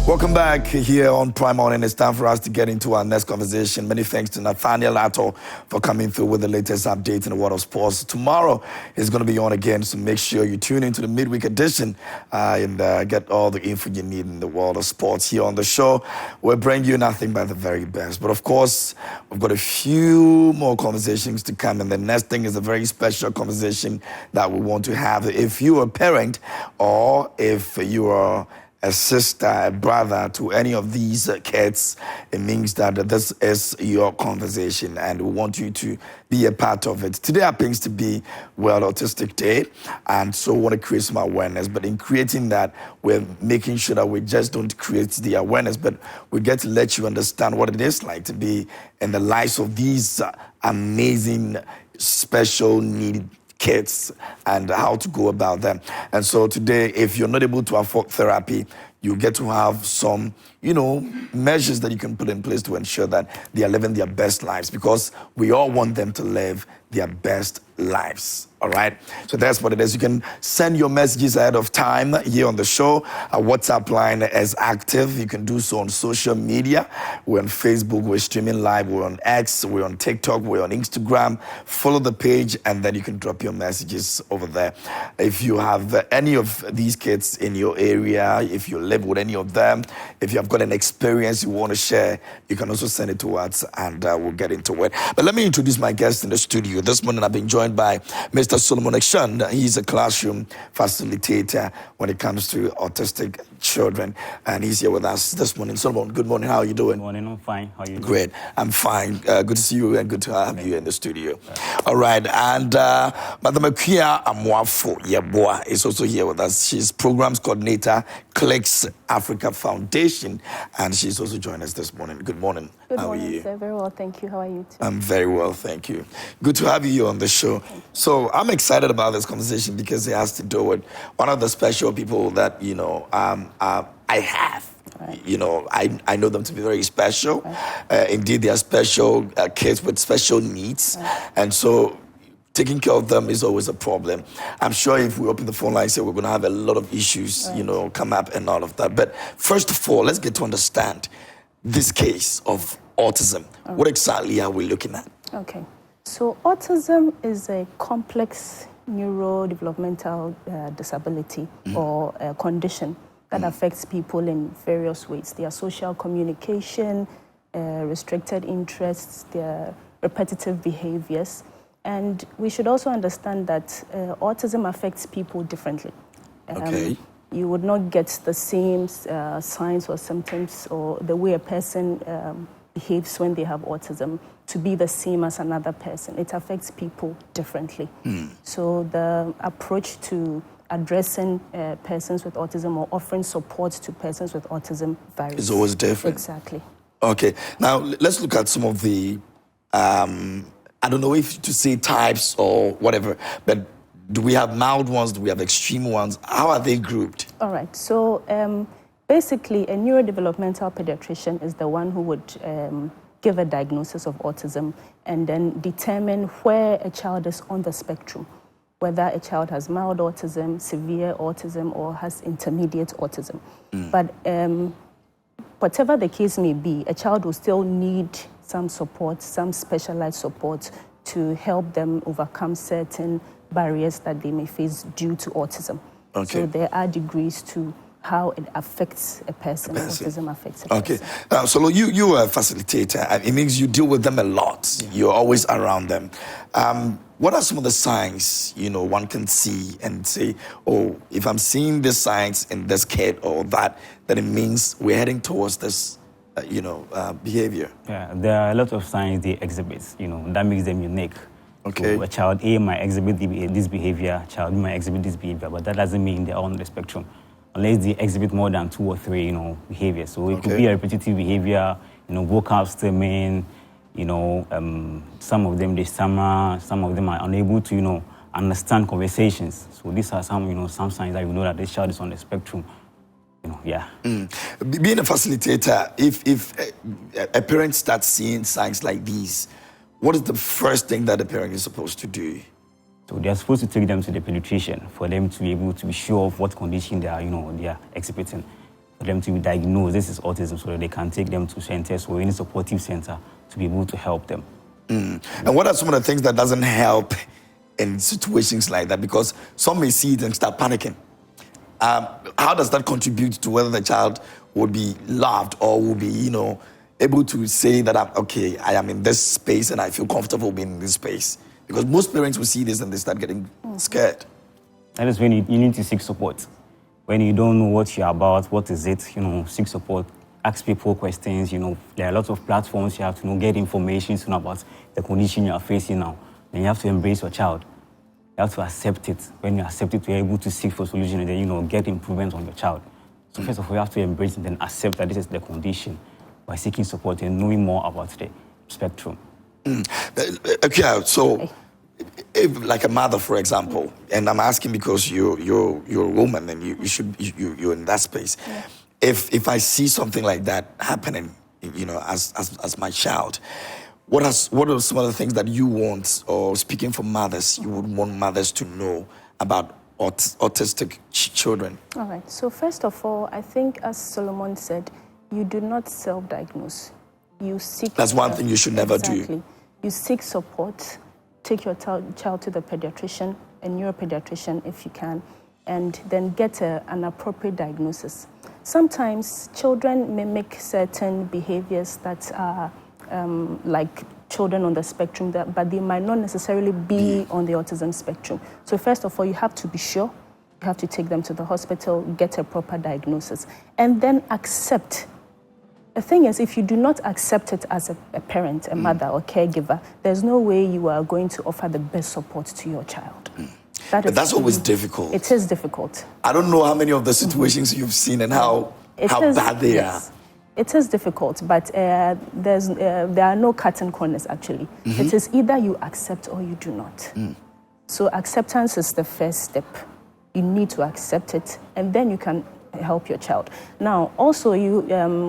Welcome back here on Prime On, and it's time for us to get into our next conversation. Many thanks to Nathaniel Atto for coming through with the latest updates in the world of sports. Tomorrow is going to be on again, so make sure you tune into the midweek edition and get all the info you need in the world of sports. Here on the show, we'll bring you nothing but the very best. But of course, we've got a few more conversations to come, and the next thing is a very special conversation that we want to have. If you're a parent or if you are a sister, a brother to any of these kids, it means that this is your conversation and we want you to be a part of it. Today happens to be World Autistic Day, and so we want to create some awareness. But in creating that, we're making sure that we just don't create the awareness, but we get to let you understand what it is like to be in the lives of these amazing, special needed kids and how to go about them. And so today, if you're not able to afford therapy, you get to have some, measures that you can put in place to ensure that they are living their best lives, because we all want them to live their best lives. All right. So that's what it is. You can send your messages ahead of time here on the show. Our WhatsApp line is active. You can do so on social media. We're on Facebook. We're streaming live. We're on X. We're on TikTok. We're on Instagram. Follow the page, and then you can drop your messages over there. If you have any of these kids in your area, if you live with any of them, if you have got an experience you want to share, you can also send it to us, and we'll get into it. But let me introduce my guest in the studio. This morning I've been joined by Mr. Solomon Eshun. He's a classroom facilitator when it comes to autistic children, and he's here with us this morning. Solomon, good morning. How are you doing? Good morning. I'm fine. How are you doing? Great. I'm fine. Good to see you and good to have you in the studio. All right. And Madam Akua Amoafo-Yeboah is also here with us. She's programs coordinator, Klicks Africa Foundation, and she's also joined us this morning. Good morning. How are you? Sir. Very well, thank you. How are you too? I'm very well, thank you. Good to have you here on the show. So I'm excited about this conversation because it has to do with one of the special people that, I have. Right. I know them to be very special. Right. Indeed, they are special kids with special needs. Right. And so taking care of them is always a problem. I'm sure if we open the phone line, we're going to have a lot of issues, right, come up and all of that. But first of all, let's get to understand this case of autism. Okay. What exactly are we looking at? Okay. So autism is a complex neurodevelopmental disability or condition that affects people in various ways. Their social communication, restricted interests, their repetitive behaviors. And we should also understand that autism affects people differently. Okay. You would not get the same signs or symptoms or the way a person behaves when they have autism to be the same as another person. It affects people differently. So the approach to addressing persons with autism or offering support to persons with autism varies. It's always different. Exactly. Okay. Now, let's look at some of the, I don't know if to say types or whatever, but do we have mild ones? Do we have extreme ones? How are they grouped? All right. So basically, a neurodevelopmental pediatrician is the one who would give a diagnosis of autism and then determine where a child is on the spectrum, whether a child has mild autism, severe autism, or has intermediate autism. But whatever the case may be, a child will still need some support, some specialized support to help them overcome certain barriers that they may face due to autism. Okay. So there are degrees to how it affects a person. Autism affects a person. Okay. So you are a facilitator, and it means you deal with them a lot. Yeah. You're always around them. What are some of the signs, one can see and say, oh, if I'm seeing this signs in this kid or that, then it means we're heading towards this, behavior? Yeah, there are a lot of signs they exhibit, that makes them unique. Okay. So a child A might exhibit this behavior, child B might exhibit this behavior, but that doesn't mean they're on the spectrum, unless they exhibit more than 2 or 3, behaviors. So it could be a repetitive behavior, vocal stimming, some of them they stammer, some of them are unable to, understand conversations. So these are some, some signs that you know that this child is on the spectrum. Being a facilitator, if a parent starts seeing signs like these, what is the first thing that the parent is supposed to do? So they are supposed to take them to the pediatrician for them to be able to be sure of what condition they are, they are exhibiting. for them to be diagnosed, this is autism, so that they can take them to centers or any supportive center to be able to help them. And what are some of the things that doesn't help in situations like that? Because some may see it and start panicking. How does that contribute to whether the child would be loved or will be, able to say that, I am in this space and I feel comfortable being in this space? Because most parents will see this and they start getting scared. That is when you need to seek support. When you don't know what you're about, what is it, seek support. Ask people questions, there are lots of platforms you have to get information about the condition you are facing now. Then you have to embrace your child. You have to accept it. When you accept it, you're able to seek for solution and then, get improvement on your child. So first of all, you have to embrace it and then accept that this is the condition by seeking support and knowing more about the spectrum. Okay, so if, like a mother, for example, and I'm asking because you're a woman and you're in that space. Yeah. If I see something like that happening, as my child, what are some of the things that you want, or speaking for mothers, you would want mothers to know about autistic children? All right. So first of all, I think, as Solomon said, you do not self-diagnose. You seek. That's one thing you should never do. You seek support. Take your child to the pediatrician, a neuropediatrician if you can, and then get an appropriate diagnosis. Sometimes children mimic certain behaviors that are like children on the spectrum, but they might not necessarily be on the autism spectrum. So first of all, you have to be sure. You have to take them to the hospital, get a proper diagnosis, and then accept. The thing is, if you do not accept it as a parent, a mother or caregiver, there's no way you are going to offer the best support to your child. But that's always difficult. It is difficult. I don't know how many of the situations you've seen and how bad they are. It is difficult, but there are no curtain corners, actually. It is either you accept or you do not. So acceptance is the first step. You need to accept it, and then you can help your child. Now, also,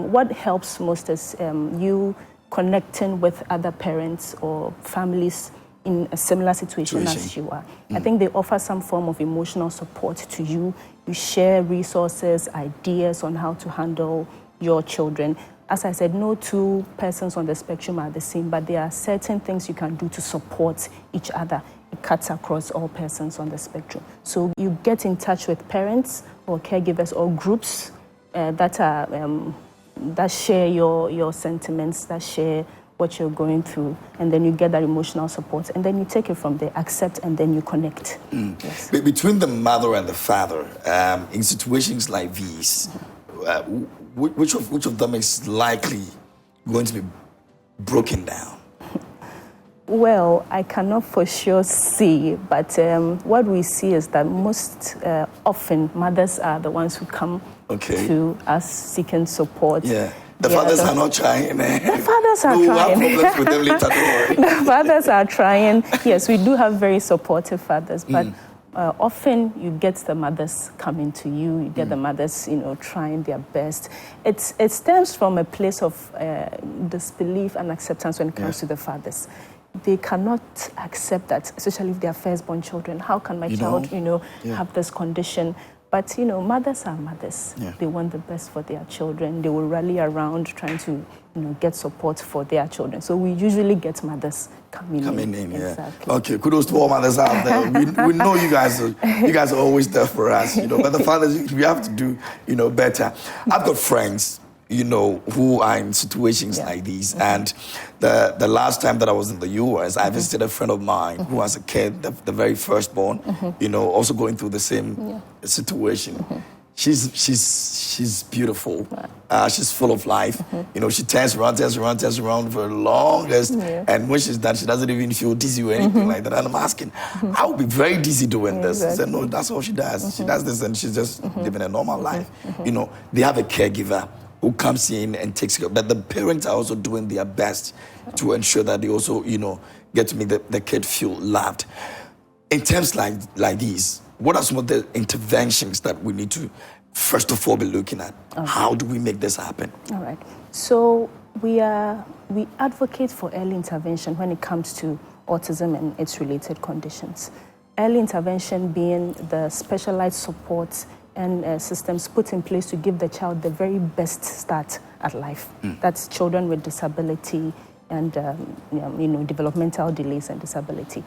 what helps most is you connecting with other parents or families in a similar situation as you are. I think they offer some form of emotional support to you. You share resources, ideas on how to handle your children. As I said, no two persons on the spectrum are the same, but there are certain things you can do to support each other. It cuts across all persons on the spectrum. So you get in touch with parents or caregivers or groups that share your sentiments, that share what you're going through, and then you get that emotional support, and then you take it from there, accept, and then you connect. Yes. Between the mother and the father, in situations like these, which of them is likely going to be broken down? Well, I cannot for sure say, but what we see is that most often mothers are the ones who come to us seeking support. Yeah. The fathers are not trying. The fathers are trying. We'll have problems with them later, don't worry. The fathers are trying. Yes, we do have very supportive fathers, but often you get the mothers coming to you. You get the mothers, trying their best. It stems from a place of disbelief and acceptance when it comes to the fathers. They cannot accept that, especially if they are firstborn children. How can my child, have this condition? But, mothers are mothers. Yeah. They want the best for their children. They will rally around trying to, get support for their children. So we usually get mothers coming in. Exactly. Okay, kudos to all mothers out there. We know you guys are always there for us, but the fathers, we have to do, better. I've got friends, who are in situations like these. And the last time that I was in the U.S., I visited a friend of mine who has a kid, the very firstborn, also going through the same situation. She's beautiful. She's full of life. She turns around for the longest. And when she's done, she doesn't even feel dizzy or anything like that. And I'm asking, I would be very dizzy doing this. She said, no, that's all she does. She does this and she's just living a normal life. They have a caregiver who comes in and takes care. But the parents are also doing their best to ensure that they also, get to make the kid feel loved. In terms like these, what are some of the interventions that we need to, first of all, be looking at? Okay. How do we make this happen? All right. So we advocate for early intervention when it comes to autism and its related conditions. Early intervention being the specialized support and systems put in place to give the child the very best start at life. That's children with disability and developmental delays and disability.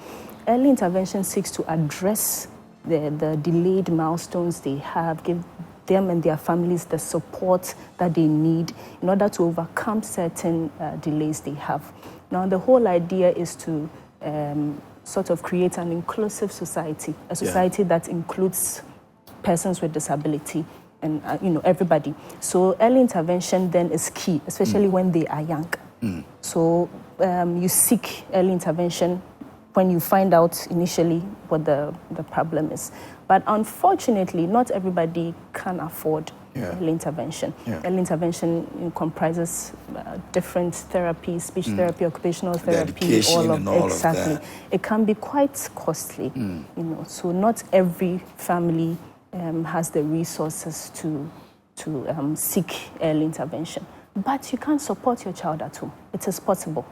Early intervention seeks to address the delayed milestones they have, give them and their families the support that they need in order to overcome certain delays they have. Now, the whole idea is to sort of create an inclusive society, a society that includes persons with disability and everybody. So early intervention then is key, especially when they are young. So you seek early intervention when you find out initially what the problem is. But unfortunately, not everybody can afford early intervention. Early intervention comprises different therapies, speech therapy, occupational therapy, exactly. It can be quite costly, so not every family has the resources to seek early intervention. But you can support your child at home. It is possible.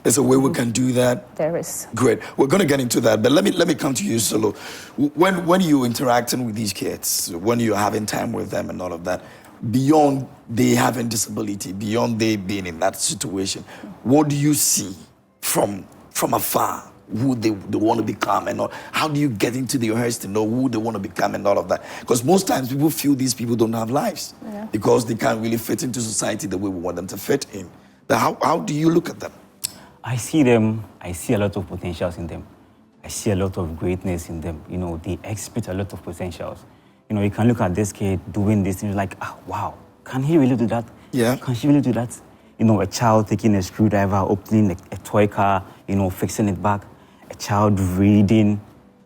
There's a way we can do that. There is. Great. We're going to get into that, but let me come to you, Solo. When you're interacting with these kids, when you're having time with them and all of that, beyond they having disability, beyond they being in that situation, what do you see from afar? Who they want to become and all. How do you get into their heads to know who they want to become and all of that? Because most times people feel these people don't have lives because they can't really fit into society the way we want them to fit in. How do you look at them? I see a lot of potentials in them. I see a lot of greatness in them. They exhibit a lot of potentials. You can look at this kid doing this and you're like, wow, can he really do that? Yeah. Can she really do that? A child taking a screwdriver, opening a toy car, fixing it back. A child reading,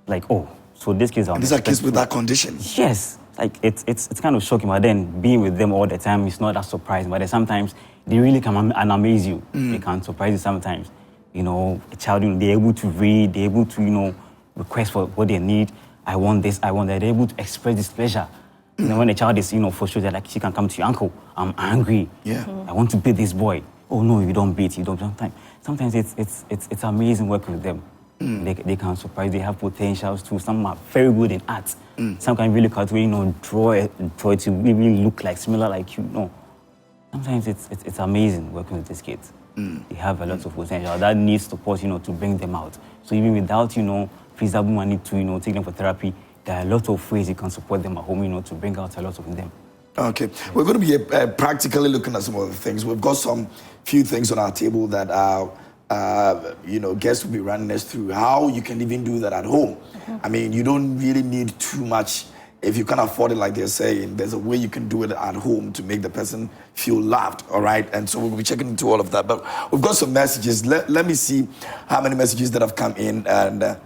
so these kids are... These are kids with that condition. Yes, it's kind of shocking, but then being with them all the time, it's not that surprising. But then sometimes they really can amaze you. They can surprise you sometimes. A child, they're able to read, they're able to, request for what they need. I want this, I want that. They're able to express displeasure. When a child is, frustrated, like she can come to you, uncle, I'm angry. Yeah. I want to beat this boy. Oh no, you don't beat, you don't. Sometimes it's amazing working with them. They can surprise. They have potentials too. Some are very good in art. Some can really cut away, draw it to really look similar like you. Sometimes it's amazing working with these kids. They have a lot of potential that needs support, to bring them out. So even without, feasible money to, take them for therapy, there are a lot of ways you can support them at home, to bring out a lot of them. Okay, we're going to be practically looking at some of the things. We've got some few things on our table that are. Guests will be running us through how you can even do that at home. I mean, you don't really need too much. If you can afford it, like they're saying, there's a way you can do it at home to make the person feel loved, all right? And so we'll be checking into all of that. But we've got some messages. Let me see how many messages that have come in. And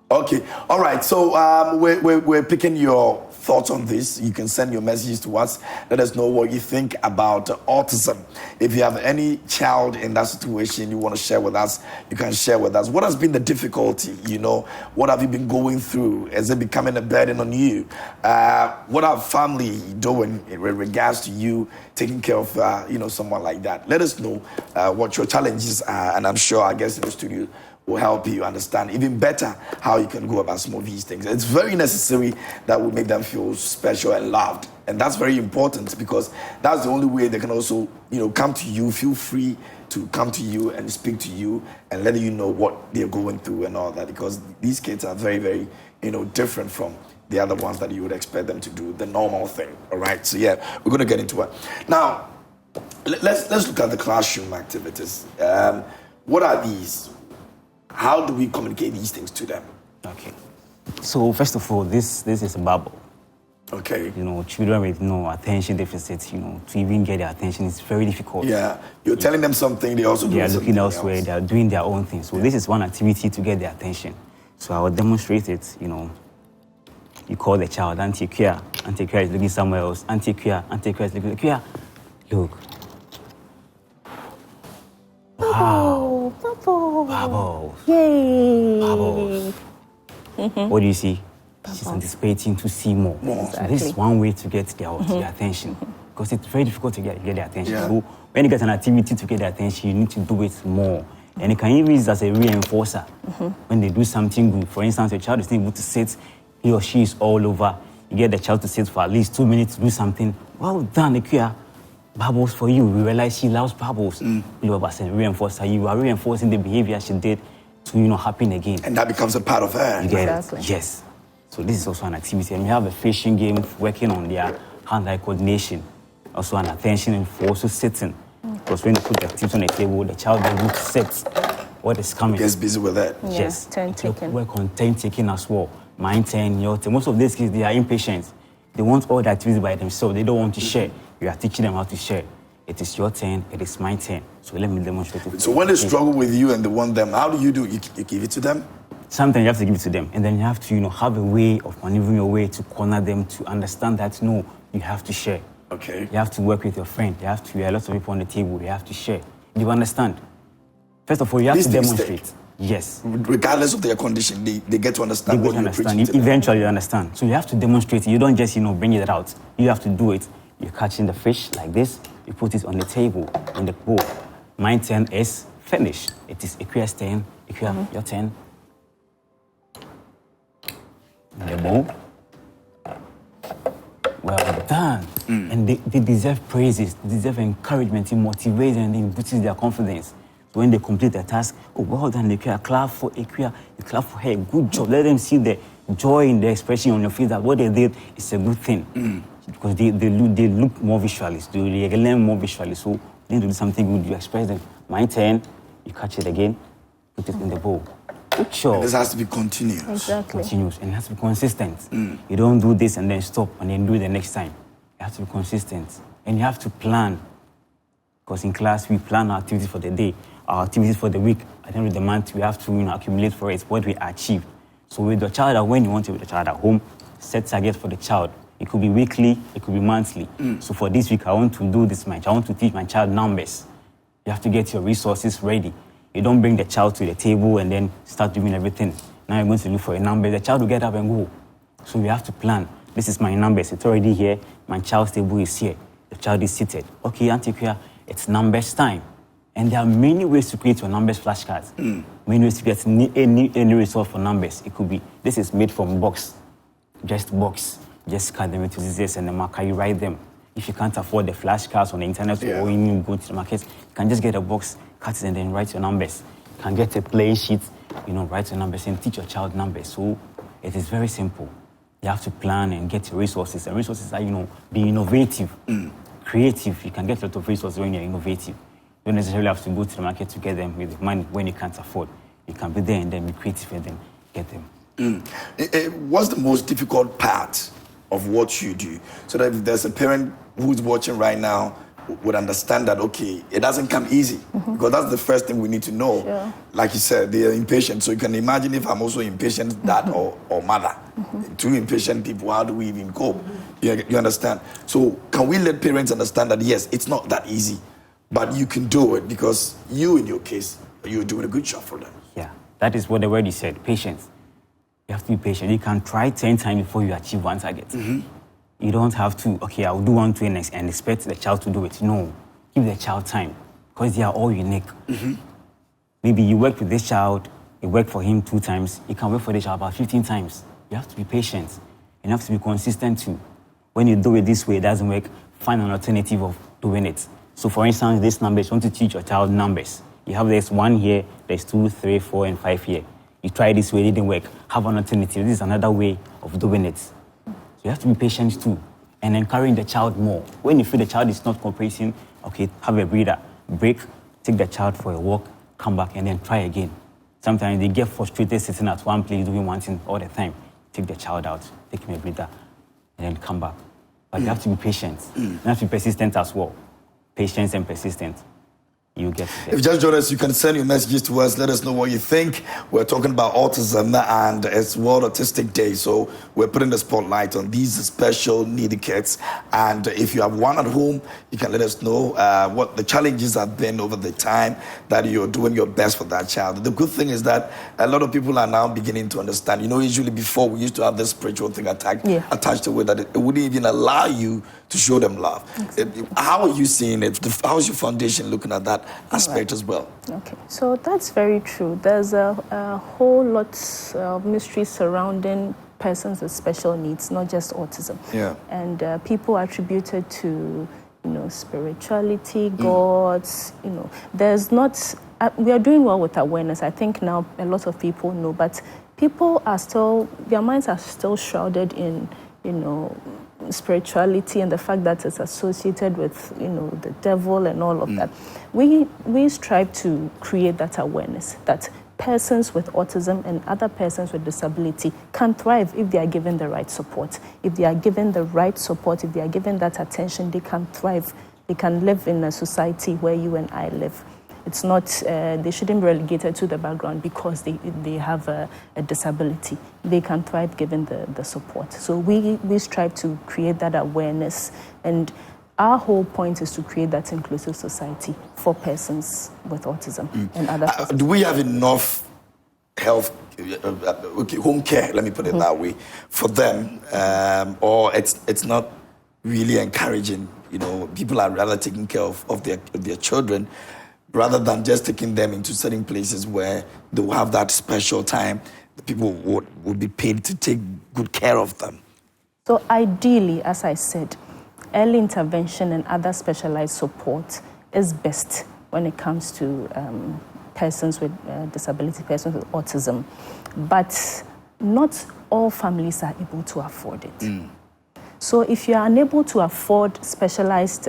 okay, all right. So we're picking your thoughts on this. You can send your messages to us. Let us know what you think about autism. If you have any child in that situation you want to share with us, you can share with us. What has been the difficulty? What have you been going through? Is it becoming a burden on you? What are family doing in regards to you taking care of someone like that? Let us know what your challenges are, and I'm sure our guests in the studio will help you understand even better how you can go about some of these things. It's very necessary that we make them feel special and loved. And that's very important because that's the only way they can also, come to you, feel free to come to you and speak to you and let you know what they're going through and all that, because these kids are very, very, different from the other ones that you would expect them to do the normal thing. All right. So yeah, we're going to get into it. Now, let's look at the classroom activities. What are these? How do we communicate these things to them? Okay. So first of all, this is a bubble. Okay. Children with attention deficits, to even get their attention is very difficult. Yeah. You're telling them something, they also do something else. They are looking elsewhere, they are doing their own thing. So this is one activity to get their attention. So I will demonstrate it, You call the child, Auntie Akua. Auntie Akua is looking somewhere else. Auntie Akua is looking, Akua, look. Wow. Bubbles. Yay. Bubbles. What do you see? She's anticipating to see more. Exactly. So this is one way to get their attention. Because it's very difficult to get their attention. Yeah. So when you get an activity to get their attention, you need to do it more. And it can even be used as a reinforcer. When they do something good, for instance, a child is not able to sit, he or she is all over. You get the child to sit for at least 2 minutes to do something. Well done, Akua. Bubbles for you. We realize she loves bubbles. Reinforce her. You are reinforcing the behavior she did to, happen again. And that becomes a part of her. You get Exactly. it? Yes. So this is also an activity. And we have a fishing game working on their hand-eye coordination. Also an attention and for also sitting. Because when you put the tips on the table, the child will look sit what is coming. Gets busy with that. Yeah, Yes. turn taking. Work on turn taking as well. My turn, your turn. Most of these kids, they are impatient. They want all the activities by themselves. They don't want to share. You are teaching them how to share. It is your turn, it is my turn. So let me demonstrate it. So when they struggle with you and they want them, how do? You give it to them? Sometimes you have to give it to them. And then you have to, have a way of maneuvering your way to corner them to understand that, no, you have to share. Okay. You have to work with your friend. You have a lot of people on the table. You have to share. You understand? First of all, you have to demonstrate. Yes. Regardless of their condition, they get to understand what you're preaching to them. Eventually, you understand. So you have to demonstrate it. You don't just, bring it out. You have to do it. You're catching the fish like this. You put it on the table, on the bowl. My turn is finished. It is Akua's turn. Akua, your turn. The bowl. Well done. And they deserve praises. They deserve encouragement. It motivates and it boosts their confidence. So when they complete their task, oh, well done, Akua. Clap for Akua. You clap for her. Good job. Let them see the joy in the expression on your face that what they did is a good thing. Because they look more visually. They learn more visually. So they need to do something good. You express them. My turn. You catch it again. Put it in the bowl. Good job. And this has to be continuous. Exactly. Continuous. And it has to be consistent. You don't do this and then stop and then do it the next time. You have to be consistent. And you have to plan. Because in class, we plan our activities for the day, our activities for the week. At the end of the month, we have to accumulate for it what we achieved. So with the child, when you want to with the child at home, set targets for the child. It could be weekly, it could be monthly. So for this week, I want to do this much. I want to teach my child numbers. You have to get your resources ready. You don't bring the child to the table and then start doing everything. Now you're going to look for a number. The child will get up and go. So we have to plan. This is my numbers. It's already here. My child's table is here. The child is seated. Okay, Auntie Akua, it's numbers time. And there are many ways to create your numbers flashcards. Many ways to get any result for numbers. It could be, this is made from box. Just box. Just cut them into this and the marker, you write them. If you can't afford the flashcards on the internet or when you go to the market, you can just get a box, cut it and then write your numbers. You can get a play sheet, write your numbers and teach your child numbers. So it is very simple. You have to plan and get your resources. And resources are, be innovative, creative. You can get a lot of resources when you're innovative. You don't necessarily have to go to the market to get them with money when you can't afford. You can be there and then be creative and then get them. What's the most difficult part of what you do? So that if there's a parent who's watching right now would understand that, okay, it doesn't come easy. Because that's the first thing we need to know. Sure. Like you said, they are impatient. So you can imagine if I'm also impatient dad or mother. Two impatient people, how do we even cope? You understand? So can we let parents understand that, yes, it's not that easy, but you can do it because you, in your case, you're doing a good job for them. Yeah, that is what the word is said, patience. You have to be patient. You can try 10 times before you achieve one target. You don't have to, okay, I'll do 1, 2, and expect the child to do it. No, give the child time because they are all unique. Maybe you work with this child, you work for him 2 times, you can work for the child about 15 times. You have to be patient. You have to be consistent too. When you do it this way, it doesn't work, find an alternative of doing it. So for instance, this numbers, you want to teach your child numbers. You have this 1 here, there's 2, 3, 4, and 5 here. You try this way, it didn't work. Have an alternative. This is another way of doing it. So you have to be patient too and encourage the child more. When you feel the child is not cooperating, okay, have a breather, break, take the child for a walk, come back, and then try again. Sometimes they get frustrated sitting at one place doing one thing all the time. Take the child out, take him a breather, and then come back. But you have to be patient. You have to be persistent as well. Patience and persistent. You get it. If you just joined us, you can send your messages to us. Let us know what you think. We're talking about autism and it's World Autistic Day. So we're putting the spotlight on these special needy kids. And if you have one at home, you can let us know what the challenges have been over the time that you're doing your best for that child. The good thing is that a lot of people are now beginning to understand. Usually before we used to have this spiritual thing attached to it that it wouldn't even allow you to show them love. Exactly. How are you seeing it? How's your foundation looking at that aspect as well? Okay, so that's very true. There's a whole lot of mystery surrounding persons with special needs, not just autism. Yeah. And people attributed to, spirituality, gods, there's not, we are doing well with awareness. I think now a lot of people know, but people are still, their minds are still shrouded in, spirituality and the fact that it's associated with, the devil and all of that. We strive to create that awareness that persons with autism and other persons with disability can thrive if they are given the right support. If they are given the right support, if they are given that attention, they can thrive. They can live in a society where you and I live. It's not, they shouldn't be relegated to the background because they have a disability. They can thrive given the support. So we strive to create that awareness, and our whole point is to create that inclusive society for persons with autism and other persons. Do we have enough health, home care, let me put it that way, for them, or it's not really encouraging? People are rather taking care of their children, rather than just taking them into certain places where they will have that special time. The people would be paid to take good care of them. So ideally, as I said, early intervention and other specialized support is best when it comes to persons with disability, persons with autism. But not all families are able to afford it. So if you are unable to afford specialized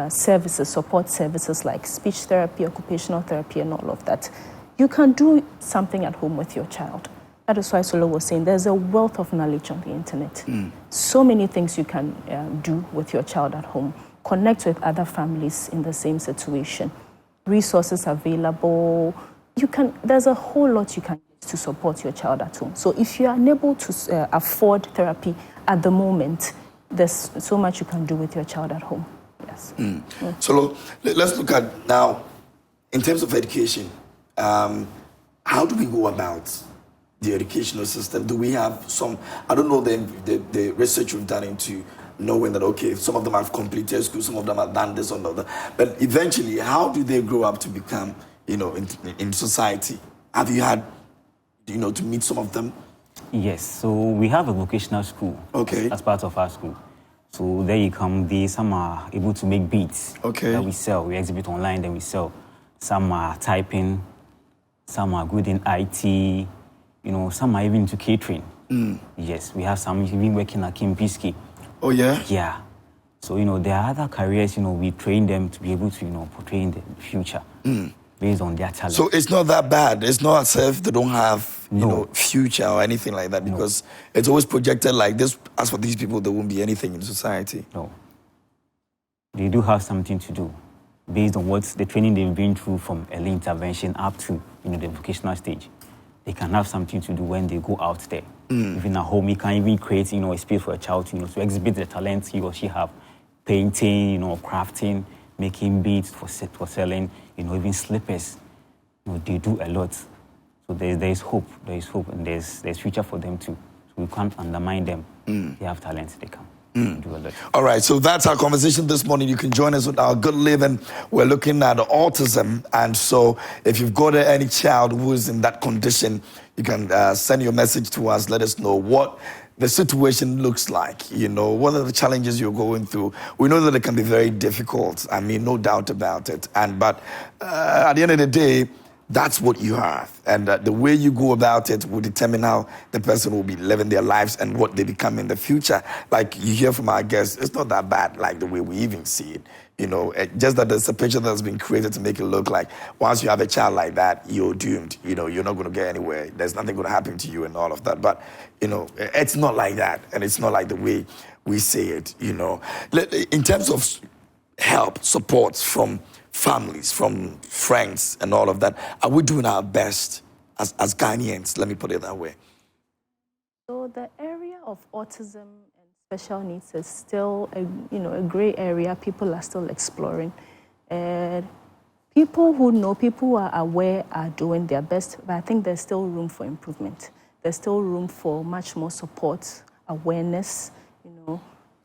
services, support services like speech therapy, occupational therapy, and all of that, you can do something at home with your child. That is why Solo was saying there's a wealth of knowledge on the internet. So many things you can do with your child at home. Connect with other families in the same situation. Resources available. There's a whole lot you can use to support your child at home. So if you are unable to afford therapy at the moment, there's so much you can do with your child at home. Yes. So let's look at now, in terms of education, how do we go about the educational system? Do we have some, I don't know the research we've done into knowing that, okay, some of them have completed school, some of them have done this or that, but eventually, how do they grow up to become, in society? Have you had, to meet some of them? Yes, so we have a vocational school as part of our school. So there you come, some are able to make beats that we sell. We exhibit online, then we sell. Some are typing, some are good in IT, some are even into catering. Yes, we have some even working at Kimpiski. Oh, yeah? Yeah. So, there are other careers, we train them to be able to, portray in the future based on their talent. So it's not that bad. It's not as if they don't have, future or anything like that, because it's always projected like this. As for these people, there won't be anything in society. No. They do have something to do based on what the training they've been through from early intervention up to, the vocational stage. They can have something to do when they go out there. Even at home, you can even create, a space for a child, to exhibit the talents he or she have. Painting, crafting, making beads for selling, even slippers. They do a lot. So there's hope. There's hope, and there's future for them too. So we can't undermine them. They have talents, they can. Do a lot. All right, so that's our conversation this morning. You can join us with our good living. We're looking at autism, and so if you've got any child who is in that condition, you can send your message to us. Let us know what the situation looks like, what are the challenges you're going through. We know that it can be very difficult. I mean, no doubt about it. But at the end of the day, that's what you have. And the way you go about it will determine how the person will be living their lives and what they become in the future. Like you hear from our guests, it's not that bad like the way we even see it. Just that there's a picture that's been created to make it look like once you have a child like that, you're doomed. You're not going to get anywhere. There's nothing going to happen to you and all of that. But, it's not like that. And it's not like the way we say it, In terms of help, support from families, from friends and all of that, are we doing our best as Ghanaians? Let me put it that way. So the area of autism and special needs is still a gray area. People are still exploring. People who know, people who are aware are doing their best, but I think there's still room for improvement. There's still room for much more support, awareness.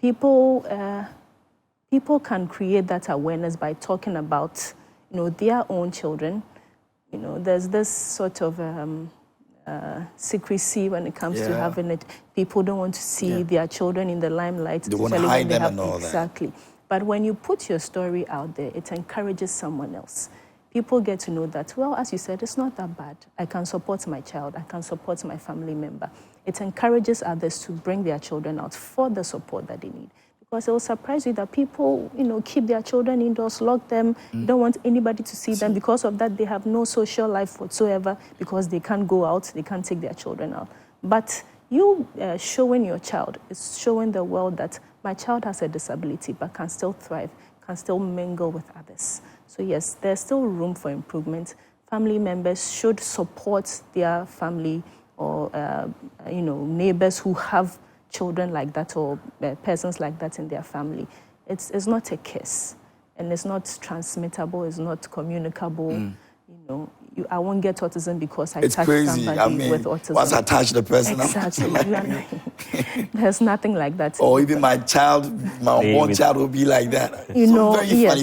People can create that awareness by talking about, their own children. There's this sort of secrecy when it comes to having it. People don't want to see their children in the limelight. They want to hide them and all exactly. But when you put your story out there, it encourages someone else. People get to know that, well, as you said, it's not that bad. I can support my child. I can support my family member. It encourages others to bring their children out for the support that they need. Because it will surprise you that people, keep their children indoors, lock them, don't want anybody to see them. Because of that, they have no social life whatsoever because they can't go out, they can't take their children out. But you showing your child is showing the world that my child has a disability but can still thrive, can still mingle with others. So yes, there's still room for improvement. Family members should support their family or, neighbors who have children like that or persons like that in their family. It's not a curse, and it's not transmittable, it's not communicable. I won't get autism because I touched somebody with autism. Once I touch the person, exactly. There's nothing like that. Or even my unborn child will be like that.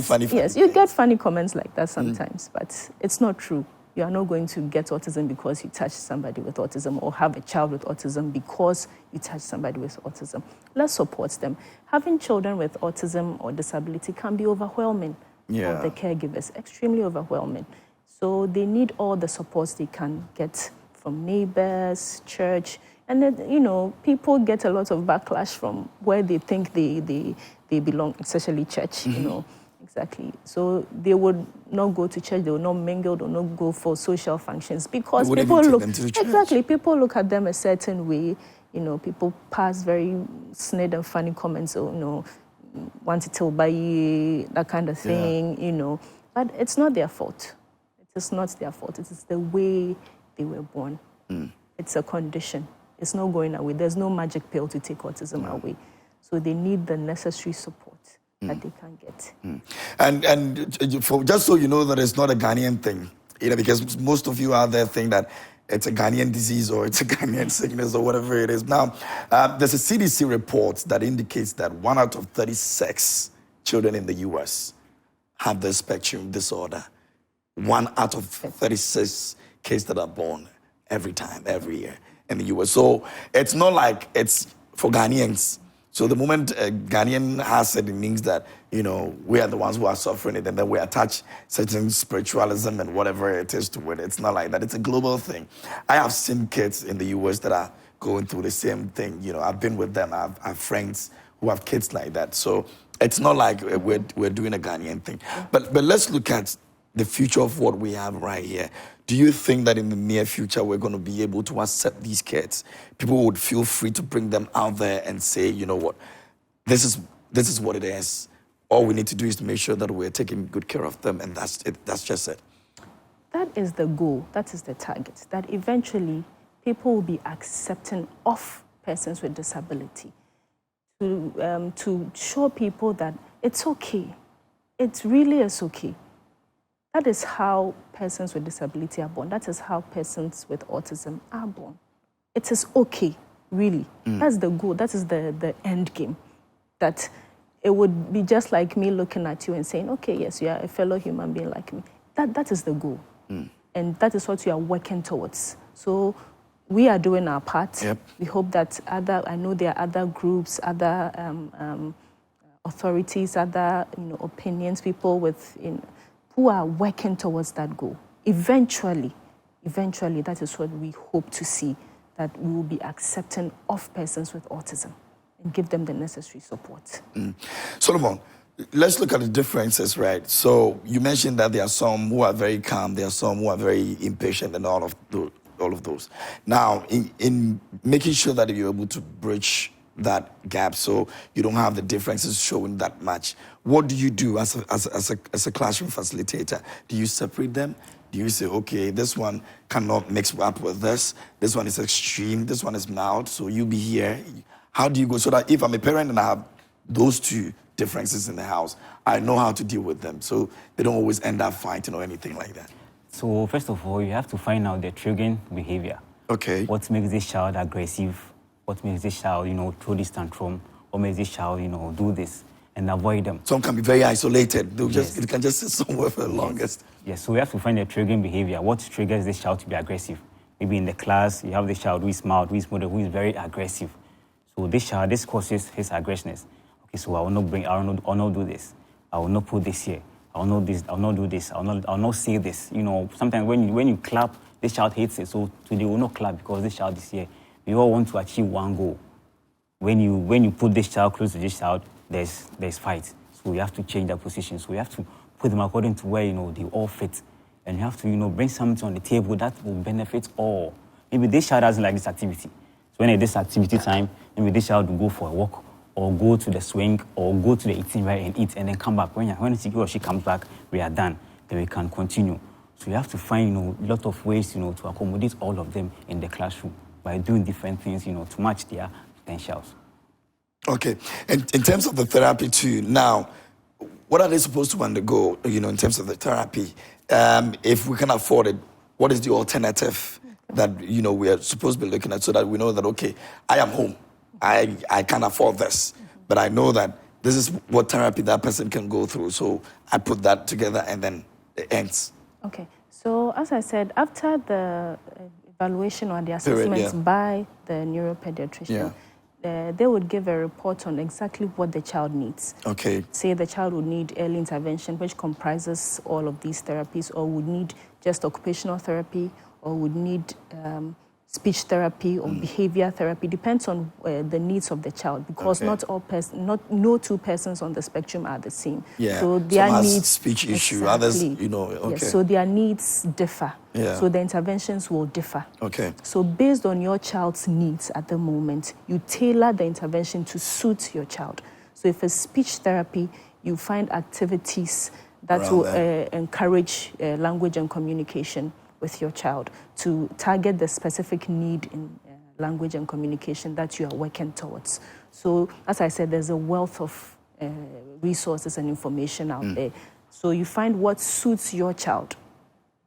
Funny. Yes, you get funny comments like that sometimes, but it's not true. You are not going to get autism because you touch somebody with autism or have a child with autism because you touch somebody with autism. Let's support them. Having children with autism or disability can be overwhelming for the caregivers, extremely overwhelming. So they need all the supports they can get from neighbors, church, and then, people get a lot of backlash from where they think they belong, especially church, Exactly. So they would not go to church, they would not mingle, they would not go for social functions because people look at them a certain way. People pass very snide and funny comments, want to tell by that kind of thing, But it's not their fault. It is not their fault. It is the way they were born. It's a condition. It's not going away. There's no magic pill to take autism away. So they need the necessary support that they can get. And just so you know that it's not a Ghanaian thing, because most of you out there think that it's a Ghanaian disease or it's a Ghanaian sickness or whatever it is. Now, there's a CDC report that indicates that 1 out of 36 children in the U.S. have the spectrum disorder. 1 out of 36 kids that are born every year in the U.S. So it's not like it's for Ghanaians. So the moment a Ghanaian has it, it means that, we are the ones who are suffering it, and then we attach certain spiritualism and whatever it is to it. It's not like that. It's a global thing. I have seen kids in the U.S. that are going through the same thing. I've been with them. I have friends who have kids like that. So it's not like we're doing a Ghanaian thing. But let's look at the future of what we have right here. Do you think that in the near future we're going to be able to accept these kids? People would feel free to bring them out there and say, you know what, this is what it is. All we need to do is to make sure that we're taking good care of them, and that's it. That's just it. That is the goal. That is the target. That eventually people will be accepting of persons with disability. To show people that it's okay. It really is okay. That is how persons with disability are born. That is how persons with autism are born. It is okay, really. That's the goal. That is the end game. That it would be just like me looking at you and saying, okay, yes, you are a fellow human being like me. That is the goal. And that is what we are working towards. So we are doing our part. Yep. We hope that I know there are other groups, other authorities, other opinions, people with who are working towards that goal. Eventually, that is what we hope to see, that we will be accepting of persons with autism and give them the necessary support. Solomon, let's look at the differences, right? So you mentioned that there are some who are very calm, there are some who are very impatient, and all of those. Now, in making sure that you're able to bridge that gap so you don't have the differences showing that much, what do you do as a classroom facilitator? Do you separate them? Do you say, okay, this one cannot mix up with this one is extreme, this one is mild, so you be here? How do you go so that if I'm a parent and I have those two differences in the house, I know how to deal with them so they don't always end up fighting or anything like that? So first of all, you have to find out the triggering behavior. Okay. What makes this child aggressive? What makes this child, throw this tantrum? What makes this child, do this? And avoid them. Some can be very isolated. They can just sit somewhere for the longest. Yes, so we have to find the triggering behavior. What triggers this child to be aggressive? maybe in the class, you have this child who is mild, who is moderate, who is very aggressive. So this child, this causes his aggressiveness. Okay, so I will not do this. I will not put this here. I will not this. I will not do this. I will not say this. You know, sometimes when you clap, this child hates it. So today we will not clap because this child is here. We all want to achieve one goal. When you put this child close to this child, there's fight. So you have to change that position. So you have to put them according to where they all fit, and you have to bring something on the table that will benefit all. Maybe this child doesn't like this activity. So when it is activity time, maybe this child will go for a walk, or go to the swing, or go to the eating area and eat, and then come back. When he or she comes back, we are done. Then we can continue. So you have to find a lot of ways to accommodate all of them in the classroom by doing different things to match their potentials. Okay, and in terms of the therapy too, now, what are they supposed to undergo, in terms of the therapy? If we can afford it, what is the alternative that, we are supposed to be looking at so that we know that, okay, I am home. I can't afford this, but I know that this is what therapy that person can go through. So I put that together and then it ends. Okay. So as I said, after the evaluation or the assessments by the neuropediatrician, they would give a report on exactly what the child needs. Okay. Say the child would need early intervention, which comprises all of these therapies, or would need just occupational therapy, or would need speech therapy or behavior therapy. Depends on the needs of the child, because no two persons on the spectrum are the same. Yeah. So their Some has needs speech issue, others, okay. Yes, so their needs differ. Yeah. So the interventions will differ. Okay. So based on your child's needs at the moment, you tailor the intervention to suit your child. So if it's speech therapy, you find activities that will encourage language and communication with your child to target the specific need in language and communication that you are working towards. So as I said, there's a wealth of resources and information out there. So you find what suits your child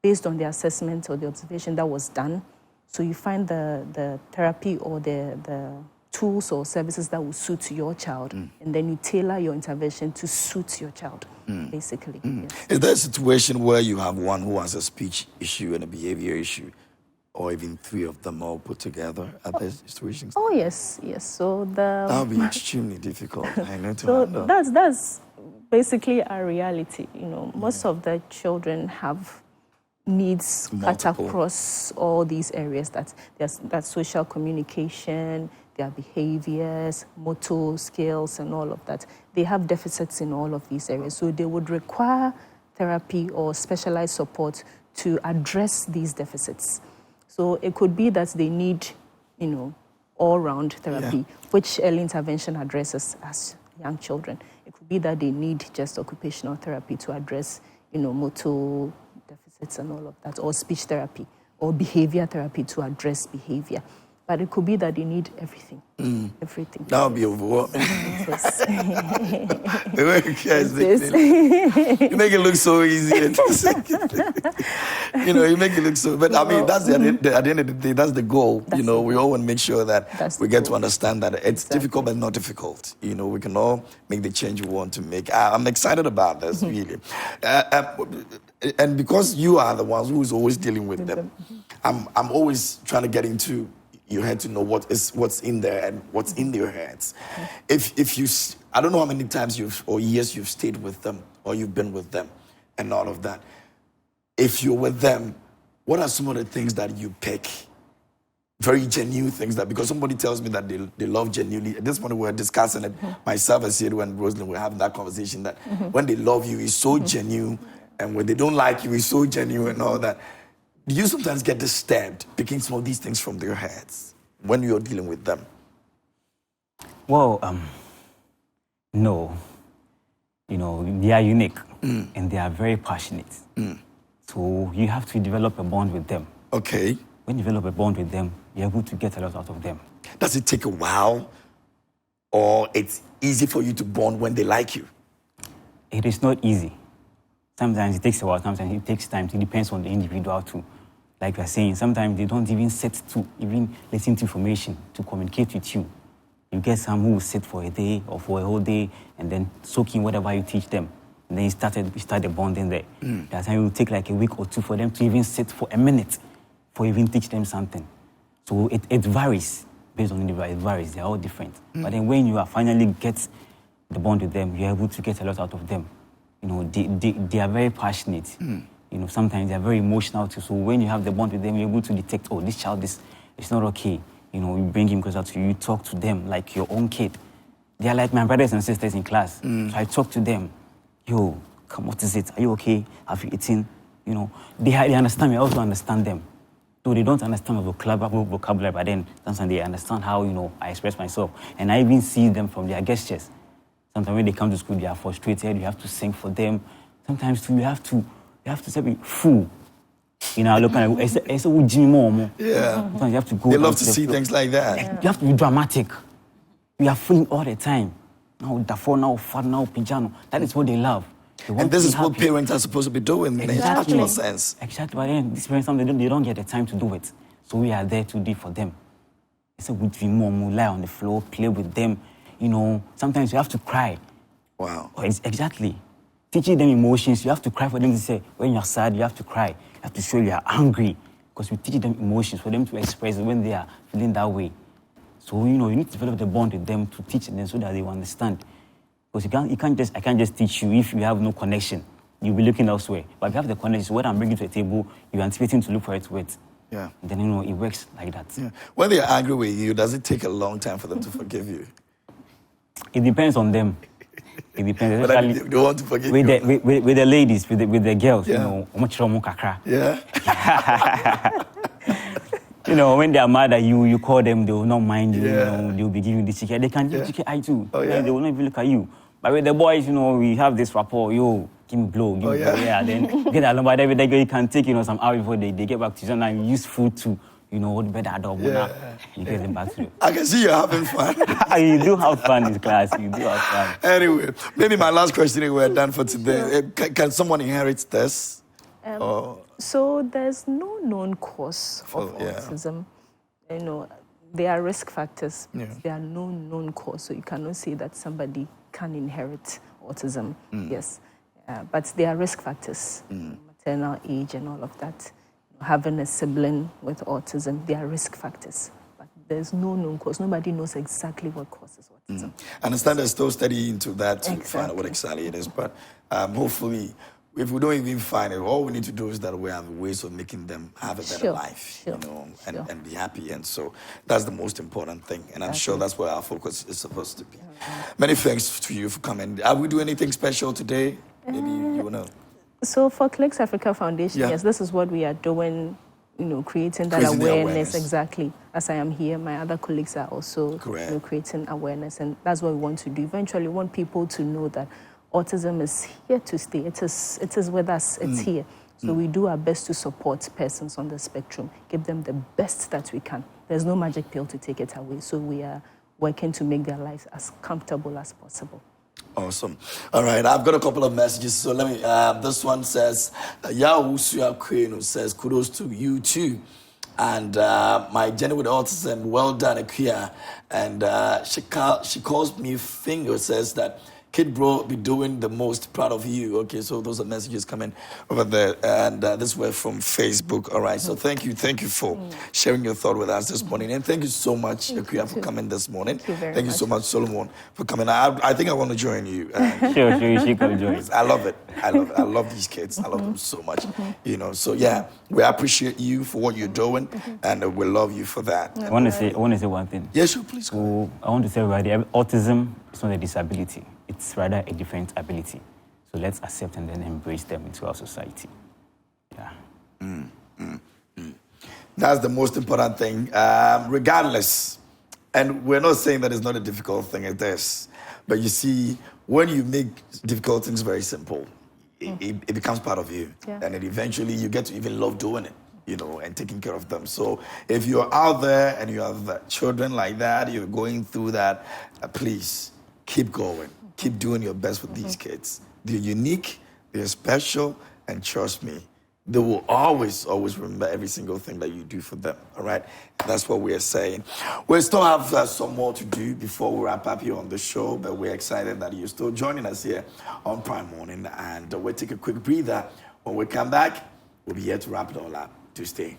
based on the assessment or the observation that was done. So you find the therapy or the tools or services that will suit your child, and then you tailor your intervention to suit your child, basically. Yes. Is there a situation where you have one who has a speech issue and a behavior issue, or even three of them all put together? Are there situations? Oh, yes. So that would be extremely difficult, I know, to handle. That's basically our reality. Most of the children have needs cut across all these areas. That's social communication, their behaviors, motor skills, and all of that. They have deficits in all of these areas. So they would require therapy or specialized support to address these deficits. So it could be that they need, all-round therapy, which early intervention addresses as young children. It could be that they need just occupational therapy to address, motor deficits and all of that, or speech therapy, or behavior therapy to address behavior. But it could be that they need everything. Everything. That would be overwhelming. You make it look so easy. You make it look so... But I mean, that's at the end of the day, that's the goal. We all want to make sure that we get to understand that it's difficult but not difficult. We can all make the change we want to make. I'm excited about this, really. And because you are the ones who's always dealing with them, I'm always trying to get into your head to know what's in there and what's in their heads. If you, I don't know how many times years you've stayed with them or you've been with them and all of that. If you're with them, what are some of the things that you pick? Very genuine things because somebody tells me that they love genuinely. At this point, we're discussing it. Myself and Sid and Rosalind were having that conversation that when they love you, it's so genuine, and when they don't like you, it's so genuine and all that. Do you sometimes get disturbed picking some of these things from their heads when you're dealing with them? Well, no. They are unique and they are very passionate. So you have to develop a bond with them. Okay. When you develop a bond with them, you're able to get a lot out of them. Does it take a while, or it's easy for you to bond when they like you? It is not easy. Sometimes it takes a while, sometimes it takes time. It depends on the individual too. Like we're saying, sometimes they don't even sit to even listen to information, to communicate with you. You get some who will sit for a day or for a whole day and then soak in whatever you teach them. And then you start the bonding there. That time it will take like a week or two for them to even sit for a minute for even teach them something. So it varies based on the individual. It varies. They're all different. But then when you are finally get the bond with them, you're able to get a lot out of them. You know, they are very passionate. You know, sometimes they're very emotional too. So when you have the bond with them, you're able to detect, oh, this child is not okay. You know, you bring him closer to you, talk to them like your own kid. They are like my brothers and sisters in class. So I talk to them. Yo, come, what is it? Are you okay? Have you eaten? You know, they understand me. I also understand them. Though they don't understand my vocabulary, but then sometimes they understand how, you know, I express myself. And I even see them from their gestures. Sometimes when they come to school, they are frustrated. You have to sing for them. Sometimes too, you have to say, fool. You know, look at it's a Jimmy Momo. Yeah. Sometimes you have to go. They love to see things like that. Yeah. You have to be dramatic. You are fooling all the time. Now Dafo, now Fad, now Pijano. That is what they love. And this is what parents are supposed to be doing in a natural sense. Exactly, but then these parents, they don't get the time to do it. So we are there to do for them. It's a good mom, lie on the floor, play with them. You know, sometimes you have to cry. Wow. Exactly. Teaching them emotions, you have to cry for them to say, when you're sad, you have to cry. You have to show you are angry. Because we teach them emotions for them to express when they are feeling that way. So, you know, you need to develop the bond with them to teach them so that they will understand. Because I can't just teach you if you have no connection. You'll be looking elsewhere. But if you have the connection, so what I'm bringing to the table, you're anticipating to look for it with. Yeah. And then, you know, it works like that. Yeah. When they're angry with you, does it take a long time for them to forgive you? It depends on them. It depends. But they want to forgive with you. With the ladies, with the girls, yeah. You know, yeah. You know, when they are mad at you, you call them, they will not mind you. Yeah. You know, they'll be giving you the chicken. They can give you chicken eye too. Oh, yeah. They will not even look at you. But with the boys, you know, we have this rapport. Yo, give me blow, give me blow. Yeah, then get along. But every day you can take, you know, some hours before they get back to you. And you use food to, you know, what better dog. Yeah. You get them back to you. I can see you're having fun. You do have fun in class. You do have fun. Anyway, maybe my last question, we're done for today. Can someone inherit this? So there's no known cause of autism. You know, there are risk factors. Yeah. There are no known cause, so you cannot say that somebody can inherit autism. Yes, but there are risk factors, maternal age and all of that. Having a sibling with autism, there are risk factors. But there's no known cause. Nobody knows exactly what causes autism. I understand there's still study into that to find out what exactly it is, but hopefully, if we don't even find it, all we need to do is that we have ways of making them have a better life, you know, and be happy. And so that's the most important thing. And I'm sure that's where our focus is supposed to be. Many thanks to you for coming. Are we doing anything special today? Maybe you want to... So for Klicks Africa Foundation, yes, this is what we are doing, you know, creating that awareness. Exactly. As I am here, my other colleagues are also creating awareness. And that's what we want to do. Eventually, we want people to know that autism is here to stay. It is with us. It's here. So we do our best to support persons on the spectrum, give them the best that we can. There's no magic pill to take it away. So we are working to make their lives as comfortable as possible. Awesome. All right, I've got a couple of messages. So let me, this one says, Yahoo Suya says, kudos to you too. And my journey with autism, well done, Akua. And she calls me Finger, says that, Kid Bro be doing the most, proud of you. Okay, so those are messages coming over there. And this were from Facebook. All right, so thank you for sharing your thought with us this morning. And thank you so much, Akua, for coming this morning. Thank you so much, Solomon, for coming. I think I want to join you. Sure, you can join. I love it. I love these kids. I love them so much. You know, so yeah, we appreciate you for what you're doing, and we love you for that. I want to say one thing. Yes, sure, please. So I want to say, everybody, autism is not a disability. It's rather a different ability. So let's accept and then embrace them into our society. Yeah. That's the most important thing, regardless. And we're not saying that it's not a difficult thing, it is. But you see, when you make difficult things very simple, it becomes part of you. Yeah. And then eventually you get to even love doing it, you know, and taking care of them. So if you're out there and you have children like that, you're going through that, please keep going. Keep doing your best with these kids. They're unique, they're special, and trust me, they will always remember every single thing that you do for them, all right? That's what we are saying. We still have some more to do before we wrap up here on the show, but we're excited that you're still joining us here on Prime Morning, and we'll take a quick breather. When we come back, we'll be here to wrap it all up. To stay.